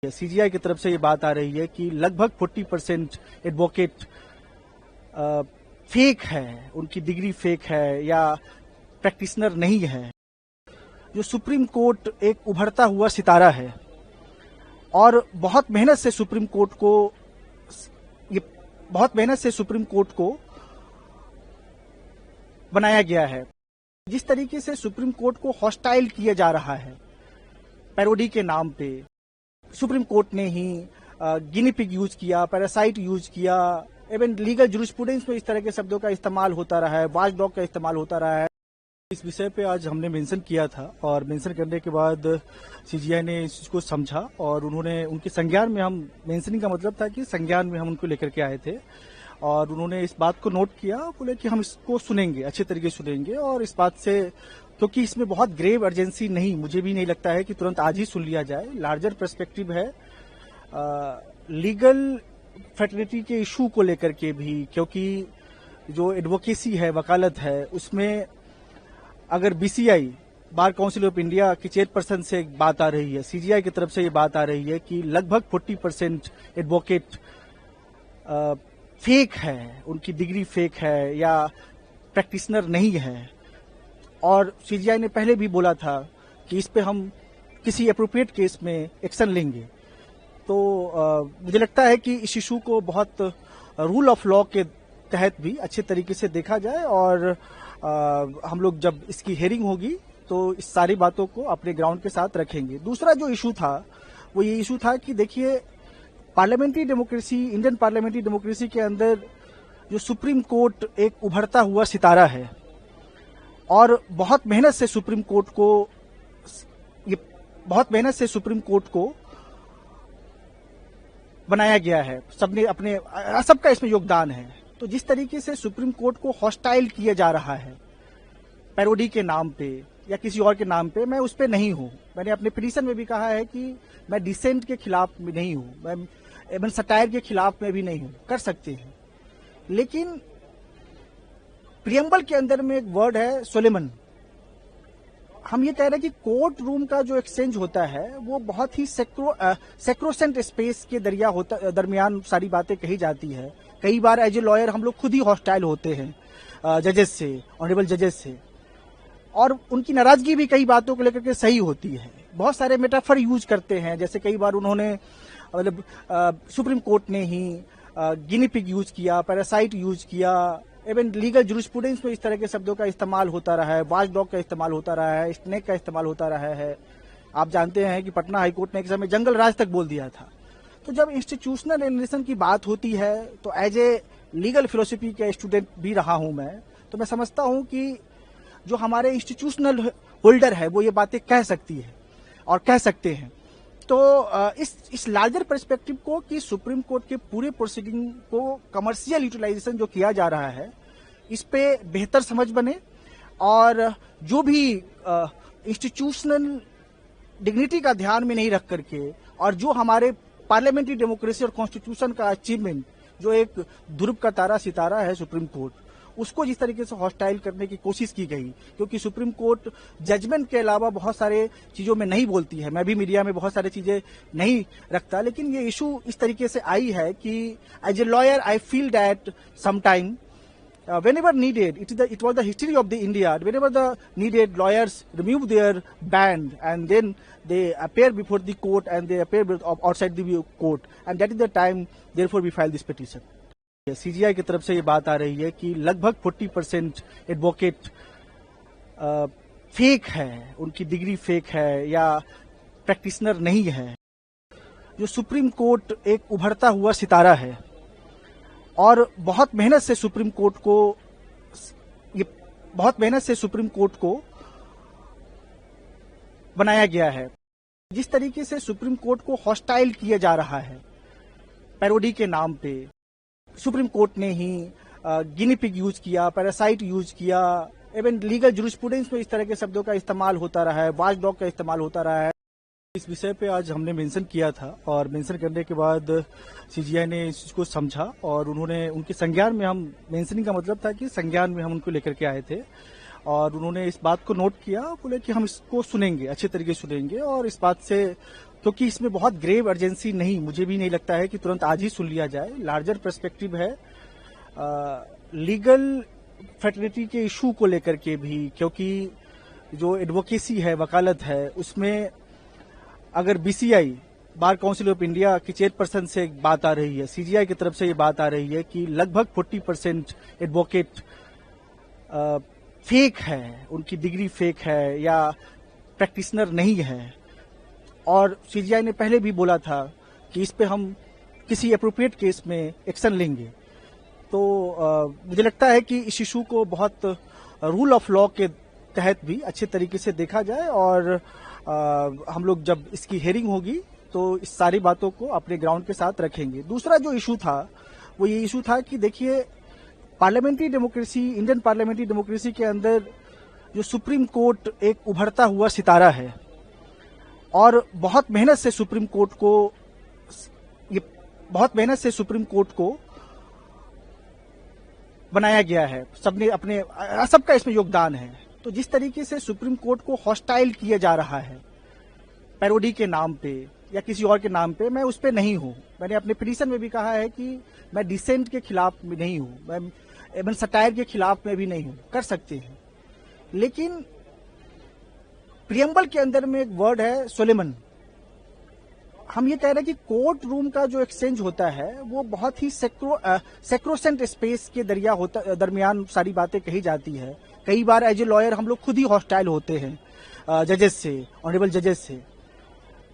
CGI की तरफ से ये बात आ रही है कि लगभग 40% एडवोकेट फेक है, उनकी डिग्री फेक है या प्रैक्टिशनर नहीं है। जो सुप्रीम कोर्ट एक उभरता हुआ सितारा है और बहुत मेहनत से सुप्रीम कोर्ट को बनाया गया है। जिस तरीके से सुप्रीम कोर्ट को हॉस्टाइल किया जा रहा है पैरोडी के नाम पे, सुप्रीम कोर्ट ने ही गिनी पिग यूज किया, पैरासाइट यूज किया, इवन लीगल जूरिस्प्रूडेंस में इस तरह के शब्दों का इस्तेमाल होता रहा है, वॉच डॉग का इस्तेमाल होता रहा है। इस विषय पे आज हमने मेंशन किया था और मेंशन करने के बाद सीजीआई ने इस चीज को समझा और उन्होंने उनके संज्ञान में, हम मेंशनिंग का मतलब था कि संज्ञान में हम उनको लेकर के आए थे और उन्होंने इस बात को नोट किया, बोले कि हम इसको सुनेंगे, अच्छे तरीके से सुनेंगे और इस बात से, क्योंकि इसमें बहुत ग्रेव अर्जेंसी नहीं, मुझे भी नहीं लगता है कि तुरंत आज ही सुन लिया जाए। लार्जर पर्सपेक्टिव है लीगल फैटर्निटी के इशू को लेकर के भी, क्योंकि जो एडवोकेसी है, वकालत है, उसमें अगर BCI bar council of India की चेयरपर्सन से एक बात आ रही है, सीजीआई की तरफ से ये बात आ रही है कि लगभग 40% एडवोकेट फेक है, उनकी डिग्री फेक है या प्रैक्टिशनर नहीं है। और सीजीआई ने पहले भी बोला था कि इस पे हम किसी अप्रोप्रिएट केस में एक्शन लेंगे। तो मुझे लगता है कि इस इशू को बहुत रूल ऑफ लॉ के तहत भी अच्छे तरीके से देखा जाए और हम लोग जब इसकी हेयरिंग होगी तो इस सारी बातों को अपने ग्राउंड के साथ रखेंगे। दूसरा जो इशू था वो ये इशू था कि देखिए, parliamentary democracy, Indian parliamentary democracy के अंदर जो सुप्रीम कोर्ट एक उभरता हुआ सितारा है और बहुत मेहनत से सुप्रीम कोर्ट को बनाया गया है। सबका इसमें योगदान है। तो जिस तरीके से सुप्रीम कोर्ट को हॉस्टाइल किया जा रहा है पैरोडी के नाम पे या किसी और के नाम पे, मैं उस पे नहीं हूं। मैंने अपने पिटीशन में भी कहा है कि मैं डिसेंट के खिलाफ भी नहीं हूं, मैं इवन सटायर के खिलाफ में भी नहीं हूं। कर सकते हैं, लेकिन प्रियम्बल के अंदर में एक वर्ड है सोलेमन। हम ये कह रहे हैं कि कोर्ट रूम का जो एक्सचेंज होता है वो बहुत ही सेक्रोसेंट स्पेस के दरमियान सारी बातें कही जाती है। कई बार एज ए लॉयर हम लोग खुद ही हॉस्टाइल होते हैं जजेस से, ऑनरेबल जजेस से, और उनकी नाराजगी भी कई बातों को लेकर के सही होती है। बहुत सारे मेटाफर यूज करते हैं, जैसे कई बार उन्होंने मतलब सुप्रीम कोर्ट ने ही गिनी पिग यूज किया, पैरासाइट यूज किया, इवन लीगल जूरिस्प्रूडेंस में इस तरह के शब्दों का इस्तेमाल होता रहा है, वॉच डॉग का इस्तेमाल होता रहा है, स्नेक का इस्तेमाल होता रहा है। आप जानते हैं कि पटना हाईकोर्ट ने एक समय जंगल राज तक बोल दिया था। तो जब इंस्टीट्यूशनल एनालिसिस की बात होती है तो एज ए लीगल फिलोसफी के स्टूडेंट भी रहा हूं मैं, तो मैं समझता हूं कि जो हमारे इंस्टीट्यूशनल होल्डर है वो ये बातें कह सकती है और कह सकते हैं। तो इस लार्जर पर्सपेक्टिव को कि सुप्रीम कोर्ट के पूरे प्रोसीडिंग को कमर्शियल यूटिलाइजेशन जो किया जा रहा है, इस पे बेहतर समझ बने और जो भी इंस्टीट्यूशनल डिग्निटी का ध्यान में नहीं रख करके और जो हमारे पार्लियामेंट्री डेमोक्रेसी और कॉन्स्टिट्यूशन का अचीवमेंट, जो एक ध्रुव का तारा सितारा है सुप्रीम कोर्ट, उसको जिस तरीके से हॉस्टाइल करने की कोशिश की गई, क्योंकि सुप्रीम कोर्ट जजमेंट के अलावा बहुत सारे चीजों में नहीं बोलती है। मैं भी मीडिया में बहुत सारी चीजें नहीं रखता, लेकिन ये इशू इस तरीके से आई है कि as a lawyer I feel that sometime whenever needed, it was the history of the India, whenever the needed, lawyers remove their band and then they appear before the court and they appear outside the court, and that is the time therefore we file this petition. CGI की तरफ से ये बात आ रही है कि लगभग 40% advocate fake है, उनकी डिग्री फेक है या प्रैक्टिशनर नहीं है। जो सुप्रीम कोर्ट एक उभरता हुआ सितारा है और बहुत मेहनत से सुप्रीम कोर्ट को बनाया गया है। जिस तरीके से सुप्रीम कोर्ट को हॉस्टाइल किया जा रहा है पैरोडी के नाम पे, सुप्रीम कोर्ट ने ही गिनी पिग यूज किया, पैरासाइट यूज किया, इवन लीगल जूरिस्प्रूडेंस में इस तरह के शब्दों का इस्तेमाल होता रहा है, वॉच डॉग का इस्तेमाल होता रहा है। इस विषय पे आज हमने मेंशन किया था और मेंशन करने के बाद सीजीआई ने इस चीज को समझा और उन्होंने उनके संज्ञान में, हम मेंशनिंग का मतलब था कि संज्ञान में हम उनको लेकर के आए थे और उन्होंने इस बात को नोट किया, बोले कि हम इसको सुनेंगे, अच्छे तरीके से सुनेंगे और इस बात से, क्योंकि इसमें बहुत ग्रेव अर्जेंसी नहीं, मुझे भी नहीं लगता है कि तुरंत आज ही सुन लिया जाए। लार्जर पर्सपेक्टिव है लीगल फैटर्निटी के इशू को लेकर के भी, क्योंकि जो एडवोकेसी है, वकालत है, उसमें अगर BCI bar council of India की चेयरपर्सन से एक बात आ रही है, सीजीआई की तरफ से ये बात आ रही है कि लगभग 40% एडवोकेट फेक है, उनकी डिग्री फेक है या प्रैक्टिशनर नहीं है, और सीजीआई ने पहले भी बोला था कि इस पे हम किसी अप्रोप्रिएट केस में एक्शन लेंगे। तो मुझे लगता है कि इस इशू को बहुत रूल ऑफ लॉ के तहत भी अच्छे तरीके से देखा जाए, और हम लोग जब इसकी हेयरिंग होगी तो इस सारी बातों को अपने ग्राउंड के साथ रखेंगे। दूसरा जो इशू था वो ये इशू था कि देखिए, parliamentary democracy, Indian parliamentary democracy के अंदर जो सुप्रीम कोर्ट एक उभरता हुआ सितारा है, और बहुत मेहनत से सुप्रीम कोर्ट को बनाया गया है। सबका इसमें योगदान है। तो जिस तरीके से सुप्रीम कोर्ट को हॉस्टाइल किया जा रहा है पैरोडी के नाम पे या किसी और के नाम पे, मैं उस पे नहीं हूं। मैंने अपने पिटीशन में भी कहा है कि मैं डिसेंट के खिलाफ में नहीं हूं, मैं इवन सटायर के खिलाफ में भी नहीं हूं। कर सकते हैं, लेकिन प्रियम्बल के अंदर में एक वर्ड है सोलेमन। हम ये कह रहे हैं कि कोर्ट रूम का जो एक्सचेंज होता है वो बहुत ही सेक्रोसेंट स्पेस के दरमियान सारी बातें कही जाती है। कई बार एज ए लॉयर हम लोग खुद ही हॉस्टाइल होते हैं जजेस से, ऑनरेबल जजेस से,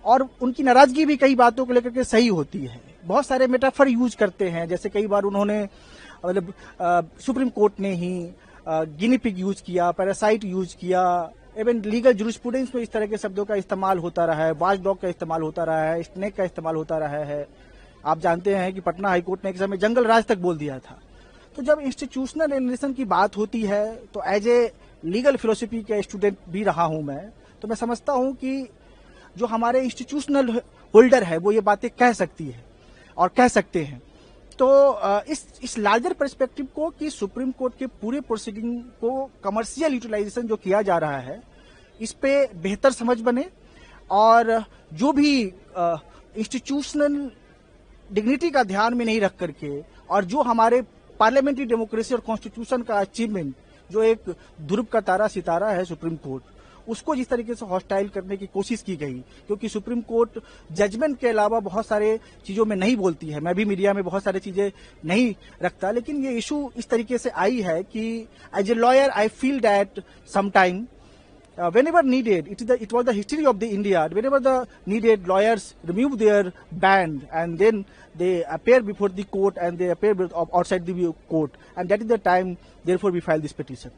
और उनकी नाराजगी भी कई बातों को लेकर के सही होती है। बहुत सारे मेटाफर यूज करते हैं, जैसे कई बार उन्होंने मतलब सुप्रीम कोर्ट ने ही गिनी पिग यूज किया, पैरासाइट यूज किया, इवन लीगल जूरिस्प्रूडेंस में इस तरह के शब्दों का इस्तेमाल होता रहा है, वॉच डॉग का इस्तेमाल होता रहा है, स्नेक का इस्तेमाल होता रहा है। आप जानते हैं कि पटना हाईकोर्ट ने एक समय जंगल राज तक बोल दिया था। तो जब इंस्टीट्यूशनल एनालिसिस की बात होती है, तो एज ए लीगल फिलोसफी के स्टूडेंट भी रहा हूं मैं, तो मैं समझता हूं कि जो हमारे इंस्टीट्यूशनल होल्डर है वो ये बातें कह सकती है और कह सकते हैं। तो इस लार्जर पर्सपेक्टिव को कि सुप्रीम कोर्ट के पूरे प्रोसीडिंग को कमर्शियल यूटिलाइजेशन जो किया जा रहा है, इस पे बेहतर समझ बने, और जो भी इंस्टीट्यूशनल डिग्निटी का ध्यान में नहीं रख करके, और जो हमारे पार्लियामेंट्री डेमोक्रेसी और कॉन्स्टिट्यूशन का अचीवमेंट, जो एक ध्रुव का तारा सितारा है सुप्रीम कोर्ट, उसको जिस तरीके से हॉस्टाइल करने की कोशिश की गई, क्योंकि सुप्रीम कोर्ट जजमेंट के अलावा बहुत सारे चीजों में नहीं बोलती है। मैं भी मीडिया में बहुत सारी चीजें नहीं रखता, लेकिन ये इशू इस तरीके से आई है कि as a lawyer I feel that sometime whenever needed, it was the history of the India. Whenever the needed, lawyers remove their band and then they appear before the court and they appear outside the court, and that is the time. Therefore, we file this petition.